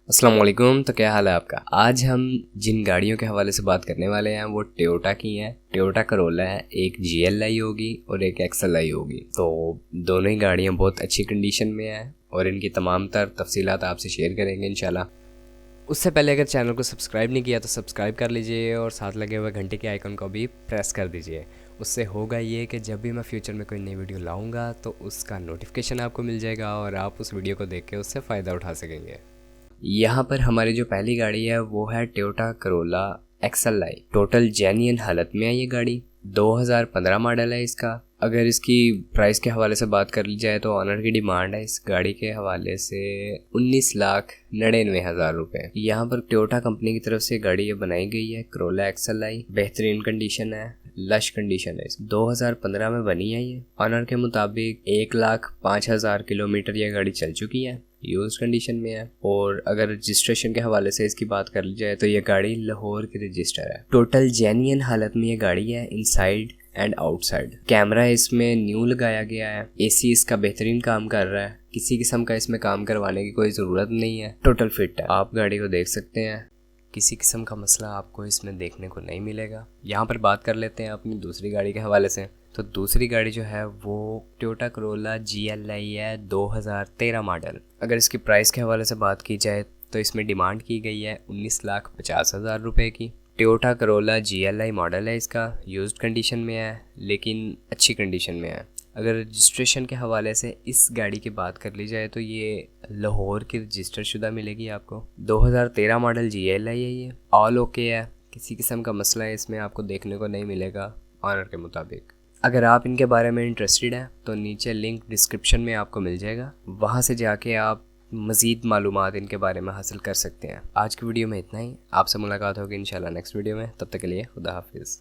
अस्सलाम वालेकुम। तो क्या हाल है आपका। आज हम जिन गाड़ियों के हवाले से बात करने वाले हैं वो टोयोटा की हैं। टोयोटा करोला है, एक GLI होगी और एक XLI होगी। तो दोनों ही गाड़ियां बहुत अच्छी कंडीशन में हैं और इनकी तमाम तर तफसीलात आपसे शेयर करेंगे इंशाल्लाह। उससे पहले अगर चैनल को सब्सक्राइब नहीं किया तो सब्सक्राइब कर लीजिए और साथ लगे हुए घंटे के आइकन को भी प्रेस कर दीजिए। उससे होगा ये कि जब भी मैं फ्यूचर में कोई नई वीडियो लाऊंगा तो उसका नोटिफिकेशन आपको मिल जाएगा और आप उस वीडियो को देख के उससे फ़ायदा उठा सकेंगे। यहाँ पर हमारी जो पहली गाड़ी है वो है Toyota Corolla XLI। Total genuine हालत में है ये गाड़ी। 2015 मॉडल है इसका। अगर इसकी प्राइस के हवाले से बात कर ली जाए तो ऑनर की डिमांड है इस गाड़ी के हवाले से 19,99,000 रुपये। यहाँ पर टोयोटा कंपनी की तरफ से गाड़ी ये बनाई गई है। करोला XLI बेहतरीन कंडीशन है, लश कंडीशन है। 2015 में बनी है ये। ऑनर के मुताबिक 1,05,000 किलोमीटर ये गाड़ी चल चुकी है, यूज कंडीशन में है। और अगर रजिस्ट्रेशन के हवाले से इसकी बात कर ली जाए तो ये गाड़ी लाहौर की रजिस्टर है। टोटल जेन्युइन हालत में ये गाड़ी है, इनसाइड एंड आउटसाइड। कैमरा इसमें न्यू लगाया गया है। AC इसका बेहतरीन काम कर रहा है। किसी किस्म का इसमें काम करवाने की कोई ज़रूरत नहीं है। टोटल फिट है। आप गाड़ी को देख सकते हैं, किसी किस्म का मसला आपको इसमें देखने को नहीं मिलेगा। यहाँ पर बात कर लेते हैं अपनी दूसरी गाड़ी के हवाले से। तो दूसरी गाड़ी जो है वो टोयोटा करोला GLI है, 2013 मॉडल। अगर इसकी प्राइस के हवाले से बात की जाए तो इसमें डिमांड की गई है 19,50,000 रुपये की। टोयोटा करोला GLI मॉडल है इसका, यूज्ड कंडीशन में है लेकिन अच्छी कंडीशन में है। अगर रजिस्ट्रेशन के हवाले से इस गाड़ी की बात कर ली जाए तो ये लाहौर की रजिस्टर शुदा मिलेगी आपको। 2013 मॉडल GLI है ये। ऑल ओके है, किसी किस्म का मसला है इसमें आपको देखने को नहीं मिलेगा ऑनर के मुताबिक। अगर आप इनके बारे में इंटरेस्टेड हैं तो नीचे लिंक डिस्क्रिप्शन में आपको मिल जाएगा, वहाँ से जाके आप मज़ीद मालूमात इनके बारे में हासिल कर सकते हैं। आज की वीडियो में इतना ही। आपसे मुलाकात होगी इंशाल्लाह नेक्स्ट वीडियो में। तब तक के लिए खुदा हाफिज़।